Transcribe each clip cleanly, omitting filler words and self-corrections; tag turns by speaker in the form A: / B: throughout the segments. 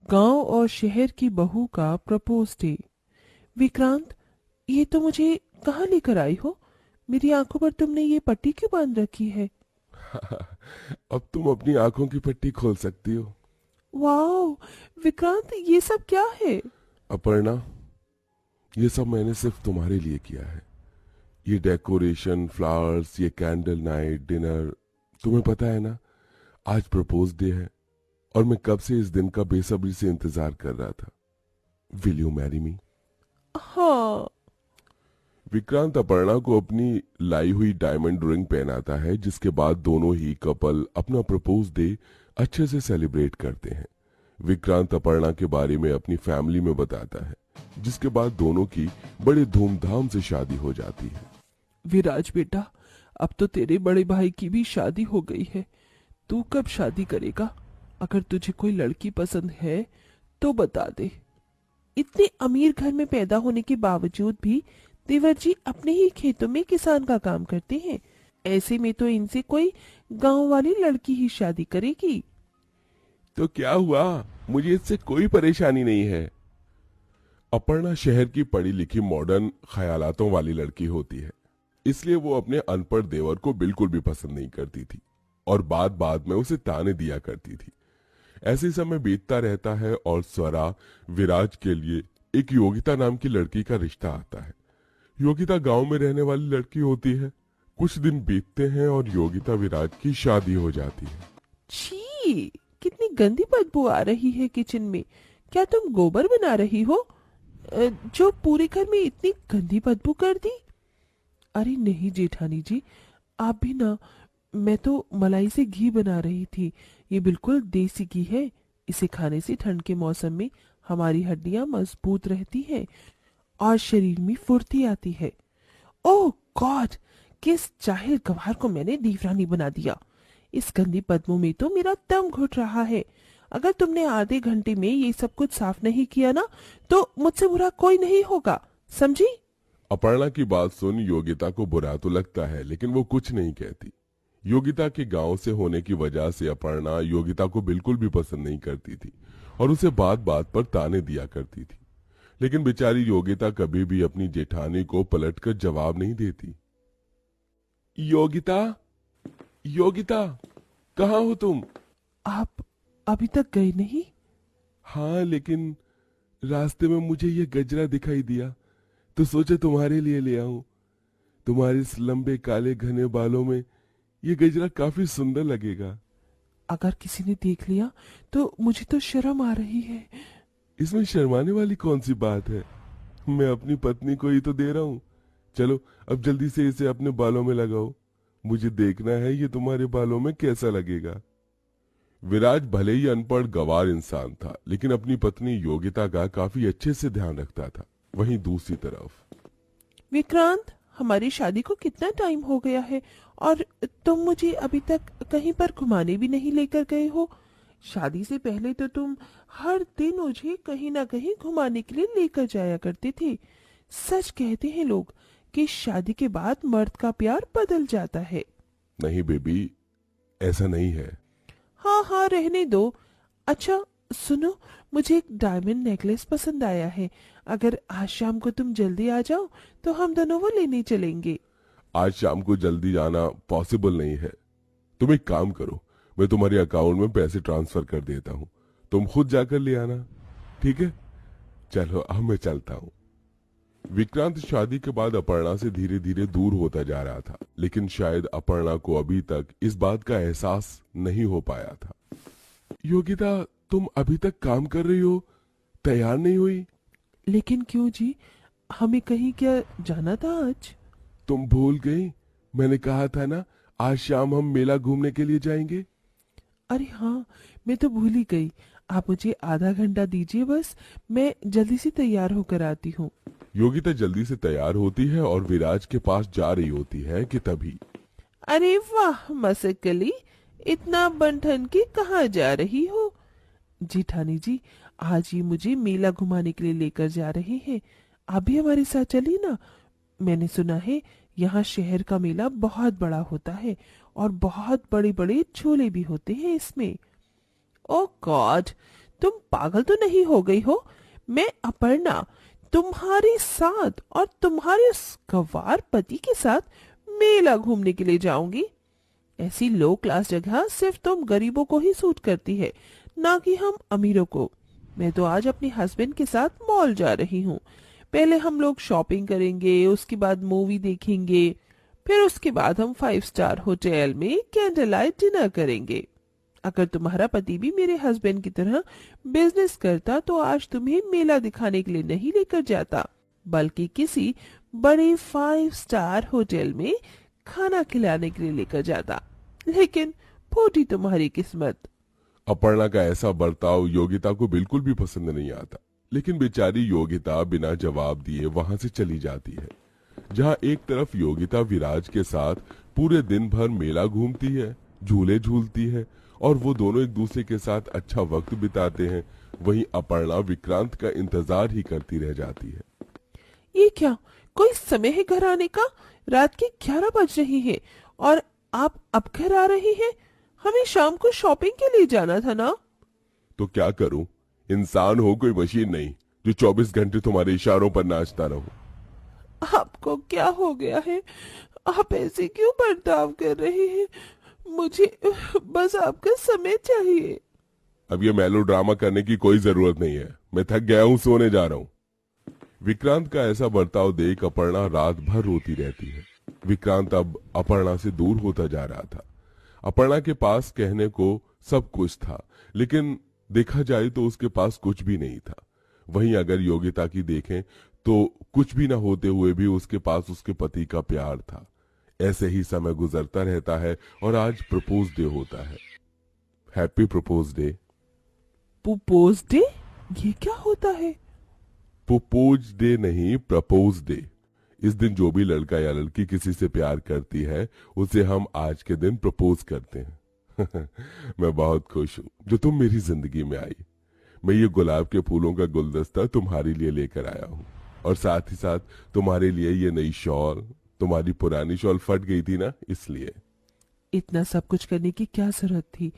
A: गांव और शहर की बहू का प्रपोज डे। विक्रांत, ये तो मुझे कहाँ लेकर आई हो? मेरी आंखों पर तुमने ये पट्टी क्यों बांध रखी है?
B: अब तुम अपनी आंखों की पट्टी खोल सकती हो।
A: वाओ! विक्रांत, ये सब क्या है?
B: अपर्णा, ये सब मैंने सिर्फ तुम्हारे लिए किया है। ये डेकोरेशन, फ्लावर्स, ये कैंडल नाइट डिनर। तुम्हें पता है ना, आज प्रपोज डे है और मैं कब से इस दिन का बेसब्री से इंतजार कर रहा था। Will you marry me?
A: हाँ।
B: विक्रांत अपर्णा को अपनी लाई हुई डायमंड रिंग पहनाता है, जिसके बाद दोनों ही कपल अपना प्रपोज डे अच्छे से सेलिब्रेट करते हैं। विक्रांत अपर्णा के बारे में अपनी फैमिली में बताता है, जिसके बाद दोनों की बड़े धूमधाम से शादी हो जाती है।
A: विराज बेटा, अब तो तेरे बड़े भाई की भी शादी हो गई है। तू कब शादी करेगा? अगर तुझे कोई लड़की पसंद है तो बता दे। इतने अमीर घर में पैदा होने के बावजूद भी देवर जी अपने ही खेतों में किसान का काम करते हैं। ऐसे में तो इनसे कोई गांव वाली लड़की ही शादी करेगी।
B: तो क्या हुआ, मुझे इससे कोई परेशानी नहीं है। अपर्णा शहर की पढ़ी लिखी मॉडर्न ख्यालातों वाली लड़की होती है, इसलिए वो अपने अनपढ़ देवर को बिल्कुल भी पसंद नहीं करती थी और बात बात में उसे ताने दिया करती थी। ऐसे समय बीतता रहता है और स्वरा विराज के लिए एक योगिता नाम की लड़की का रिश्ता आता है। योगिता गांव में रहने वाली लड़की होती है। कुछ दिन बीतते हैं और योगिता विराज की शादी हो जाती है।
A: छी! कितनी गंदी बदबू आ रही है किचन में। क्या तुम गोबर बना रही हो, जो पूरे घर में इतनी गंदी बदबू कर दी? अरे नहीं जेठानी जी, आप भी ना। मैं तो मलाई से घी बना रही थी। ये बिल्कुल देसी घी है। इसे खाने से ठंड के मौसम में हमारी हड्डियां मजबूत रहती हैं और शरीर में फुर्ती आती है। ओह गॉड! किस जाहिल गवार को मैंने दीवरानी बना दिया। इस गंदी बदबू में तो मेरा दम घुट रहा है। अगर तुमने आधे घंटे में ये सब कुछ साफ नहीं किया ना, तो मुझसे बुरा कोई नहीं होगा, समझी?
B: अपर्णा की बात सुन योगिता को बुरा तो लगता है, लेकिन वो कुछ नहीं कहती। योगिता के गांव से होने की वजह से अपर्णा योगिता को बिल्कुल भी पसंद नहीं करती थी और उसे बात बात पर ताने दिया करती थी। लेकिन बेचारी योगिता कभी भी अपनी जेठानी को पलटकर जवाब नहीं देती। योगिता, योगिता, कहाँ हो तुम?
A: आप अभी तक गए नहीं?
B: हाँ, लेकिन रास्ते में मुझे ये गजरा दिखाई दिया तो सोचा तुम्हारे लिए ले आऊं। तुम्हारे इस लंबे काले घने बालों में ये गजरा काफी सुंदर लगेगा।
A: अगर किसी ने देख लिया तो मुझे तो शर्म आ रही है।
B: इसमें शर्माने वाली कौन सी बात है? मैं अपनी पत्नी को ही तो दे रहा हूँ। चलो अब जल्दी से इसे अपने बालों में लगाओ। मुझे देखना है ये तुम्हारे बालों में कैसा लगेगा। विराज भले ही अनपढ़ गंवार इंसान था, लेकिन अपनी पत्नी योगिता का काफी अच्छे से ध्यान रखता था। वहीं दूसरी तरफ
A: विक्रांत, हमारी शादी को कितना टाइम हो गया है और तुम मुझे अभी तक कहीं पर घुमाने भी नहीं लेकर गए हो। शादी से पहले तो तुम हर दिन मुझे कहीं ना कहीं घुमाने के लिए लेकर जाया करते थे। सच कहते हैं लोग कि शादी के बाद मर्द का प्यार बदल जाता है।
B: नहीं बेबी, ऐसा नहीं है।
A: हाँ हाँ, रहने दो। अच्छा सुनो, मुझे एक डायमंड नेकलेस पसंद आया है। अगर आज शाम को तुम जल्दी आ जाओ तो हम दोनों वो लेने चलेंगे।
B: आज शाम को जल्दी जाना पॉसिबल नहीं है। तुम एक काम करो, मैं तुम्हारे अकाउंट में पैसे ट्रांसफर कर देता हूँ, तुम खुद जाकर ले आना। ठीक है, चलो अब मैं चलता हूँ। विक्रांत शादी के बाद अपर्णा से धीरे धीरे दूर होता जा रहा था, लेकिन शायद अपर्णा को अभी तक इस बात का एहसास नहीं हो पाया था। योगिता, तुम अभी तक काम कर रही हो, तैयार नहीं हुई?
A: लेकिन क्यों जी? हमें कहीं क्या जाना था आज?
B: तुम भूल गई? मैंने कहा था ना, आज शाम हम मेला घूमने के लिए जाएंगे।
A: अरे हाँ, मैं तो भूल ही गई। आप मुझे आधा घंटा दीजिए बस, मैं जल्दी से तैयार होकर आती हूँ।
B: योगिता जल्दी से तैयार होती है और विराज के पास जा रही होती है कि तभी
A: अरे वाह मसकली, इतना बन के कहाँ जा रही हो? जेठानी जी, आज ये मुझे मेला घुमाने के लिए लेकर जा रहे हैं। आप भी हमारे साथ चलिए ना। मैंने सुना है यहाँ शहर का मेला बहुत बड़ा होता है और बहुत बड़े बड़े झूले भी होते हैं इसमें। ओ गॉड! तुम पागल तो नहीं हो गई हो? मैं अपर्णा तुम्हारे साथ और तुम्हारे उस गंवार पति के साथ मेला घूमने के लिए जाऊंगी। ऐसी लो क्लास जगह सिर्फ तुम गरीबों को ही सूट करती है, ना कि हम अमीरों को। मैं तो आज अपने हस्बैंड के साथ मॉल जा रही हूँ। पहले हम लोग शॉपिंग करेंगे, उसके बाद मूवी देखेंगे, फिर उसके बाद हम 5 स्टार होटल में कैंडल लाइट डिनर करेंगे। अगर तुम्हारा पति भी मेरे हस्बैंड की तरह बिजनेस करता तो आज तुम्हें मेला दिखाने के लिए नहीं लेकर जाता, बल्कि किसी बड़े 5 स्टार होटल में खाना खिलाने के लिए लेकर जाता। लेकिन फूटी तुम्हारी किस्मत।
B: अपर्णा का ऐसा बर्ताव योगिता को बिल्कुल भी पसंद नहीं आता, लेकिन बेचारी योगिता बिना जवाब दिए वहां से चली जाती है। जहां एक तरफ योगिता विराज के साथ पूरे दिन भर मेला घूमती है, झूले झूलती है और वो दोनों एक दूसरे के साथ अच्छा वक्त बिताते हैं, वहीं अपर्णा विक्रांत का इंतजार ही करती रह जाती है।
A: ये क्या, कोई समय है घर आने का? रात के 11 बज रही है और आप अब घर आ रही हैं? हमें शाम को शॉपिंग के लिए जाना था ना।
B: तो क्या करूं, इंसान हो कोई मशीन नहीं जो 24 घंटे तुम्हारे इशारों पर नाचता रहो।
A: आपको क्या हो गया है? आप ऐसे क्यों बर्ताव कर रहे हैं? मुझे बस आपका समय चाहिए।
B: अब ये मेलोड्रामा करने की कोई जरूरत नहीं है, मैं थक गया हूं, सोने जा रहा हूं। विक्रांत का ऐसा बर्ताव देख अपर्णा रात भर रोती रहती है। विक्रांत अब अपर्णा से दूर होता जा रहा था। अपर्णा के पास कहने को सब कुछ था, लेकिन देखा जाए तो उसके पास कुछ भी नहीं था। वहीं अगर योगिता की देखें तो कुछ भी न होते हुए भी उसके पास उसके पति का प्यार था। ऐसे ही समय गुजरता रहता है और आज प्रपोज डे होता है। Happy propose day.
A: Propose day? ये क्या होता है?
B: प्रपोज डे नहीं, प्रपोज डे। इस दिन जो भी लड़का या लड़की किसी से प्यार करती है उसे हम आज के दिन प्रपोज करते हैं। मैं बहुत खुश हूँ जो तुम मेरी जिंदगी में आई। मैं ये गुलाब के फूलों का गुलदस्ता तुम्हारे लिए लेकर आया हूँ और साथ ही साथ तुम्हारे लिए ये नई शॉल। तुम्हारी पुरानी शॉल फट गई थी ना, इसलिए।
A: इतना सब कुछ करने की क्या जरूरत थी?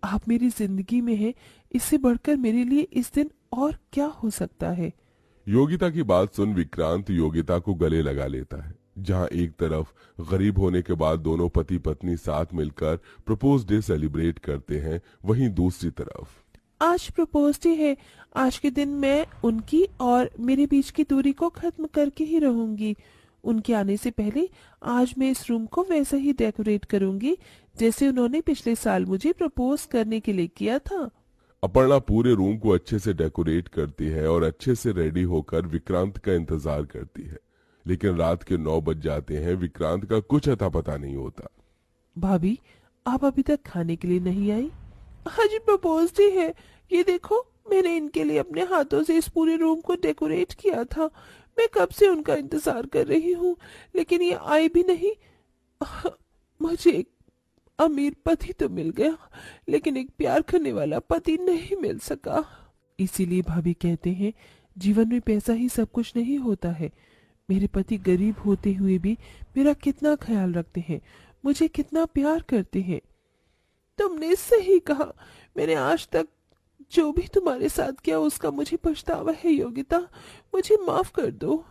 A: आप मेरी जिंदगी में हैं, इससे बढ़कर मेरे लिए इस दिन और क्या हो सकता है?
B: योगिता की बात सुन विक्रांत योगिता को गले लगा लेता है। जहां एक तरफ गरीब होने के बाद दोनों पति पत्नी साथ मिलकर प्रपोज डे सेलिब्रेट करते हैं, वहीं दूसरी तरफ
A: आज प्रपोज डे है। आज के दिन मैं उनकी और मेरे बीच की दूरी को खत्म करके ही रहूंगी। उनके आने से पहले आज मैं इस रूम को वैसा ही डेकोरेट करूंगी जैसे उन्होंने पिछले साल मुझे प्रपोज करने के लिए किया था।
B: अपर्णा पूरे रूम को अच्छे से डेकोरेट करती है और अच्छे से रेडी होकर विक्रांत का इंतजार करती है। लेकिन रात के 9 बज जाते हैं, विक्रांत का कुछ अता पता नहीं होता।
A: भाभी, आप अभी तक खाने के लिए नहीं आई? आज प्रपोज डे है, ये देखो मैंने इनके लिए अपने हाथों से इस पूरे रूम को डेकोरेट किया था। मैं कब से उनका इंतजार कर रही हूँ, लेकिन ये आए भी नहीं। मुझे एक अमीर पति तो मिल गया, लेकिन एक प्यार करने वाला पति नहीं मिल सका। इसीलिए भाभी कहते हैं जीवन में पैसा ही सब कुछ नहीं होता है। मेरे पति गरीब होते हुए भी मेरा कितना ख्याल रखते हैं, मुझे कितना प्यार करते हैं। तुमने सही कहा, मैंने आज तक जो भी तुम्हारे साथ किया उसका मुझे पछतावा है। योगिता, मुझे माफ कर दो।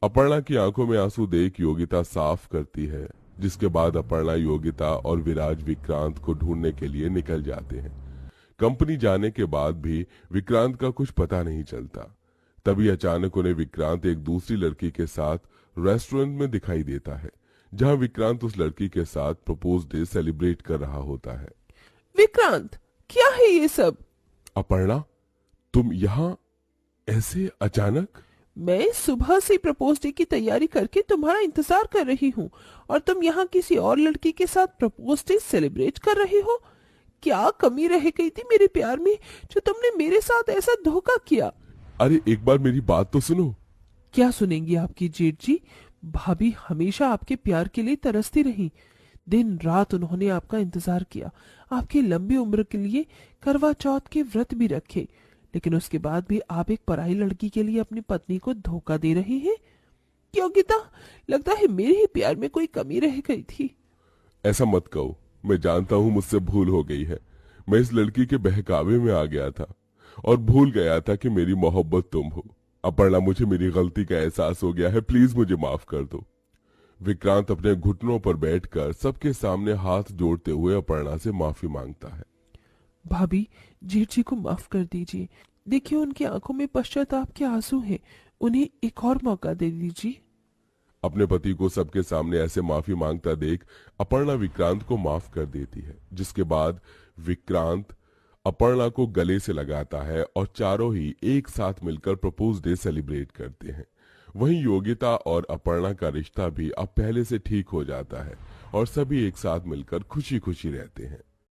B: अपर्णा की आंखों में आंसू देख योगिता साफ करती है, जिसके बाद अपर्णा, योगिता और विराज विक्रांत को ढूंढने के लिए निकल जाते हैं। कंपनी जाने के बाद भी विक्रांत का कुछ पता नहीं चलता। तभी अचानक उन्हें विक्रांत एक दूसरी लड़की के साथ रेस्टोरेंट में दिखाई देता है, जहां विक्रांत उस लड़की के साथ प्रपोज डे सेलिब्रेट कर रहा होता है।
A: विक्रांत, क्या है ये सब?
B: अपर्णा, तुम यहाँ ऐसे अचानक?
A: मैं सुबह से प्रपोज डे की तैयारी करके तुम्हारा इंतजार कर रही हूँ और तुम यहाँ किसी और लड़की के साथ प्रपोज डे सेलिब्रेट कर रहे हो। क्या कमी रह गई थी मेरे प्यार में जो तुमने मेरे साथ ऐसा धोखा किया?
B: अरे एक बार मेरी बात तो सुनो।
A: क्या सुनेंगी आपकी जेठ जी? भाभी हमेशा आपके प्यार के लिए तरसती रही। दिन रात उन्होंने आपका इंतजार किया, आपकी लंबी उम्र के लिए करवा चौथ के व्रत भी रखे, लेकिन उसके बाद भी आप एक पराई लड़की के लिए अपनी पत्नी को धोखा दे रहे हैं। योगिता, लगता है मेरे ही प्यार में कोई कमी रह गई थी।
B: ऐसा मत कहो, मैं जानता हूँ मुझसे भूल हो गई है। मैं इस लड़की के बहकावे में आ गया था और भूल गया था कि मेरी मोहब्बत तुम हो। अपर्णा, मुझे मेरी गलती का एहसास हो गया है, प्लीज मुझे माफ कर दो। विक्रांत अपने घुटनों पर बैठकर सबके सामने हाथ जोड़ते हुए अपर्णा से माफी मांगता है।
A: भाभी, जेठ जी को माफ कर दीजिए। देखिए, उनकी आंखों में पश्चाताप के आंसू हैं। उन्हें एक और मौका दे दीजिए।
B: अपने पति को सबके सामने ऐसे माफी मांगता देख अपर्णा विक्रांत को माफ कर देती है, जिसके बाद विक्रांत अपर्णा को गले से लगाता है और चारों ही एक साथ मिलकर प्रपोज डे सेलिब्रेट करते हैं। वहीं योगिता और अपर्णा का रिश्ता भी अब पहले से ठीक हो जाता है और सभी एक साथ मिलकर खुशी खुशी रहते हैं।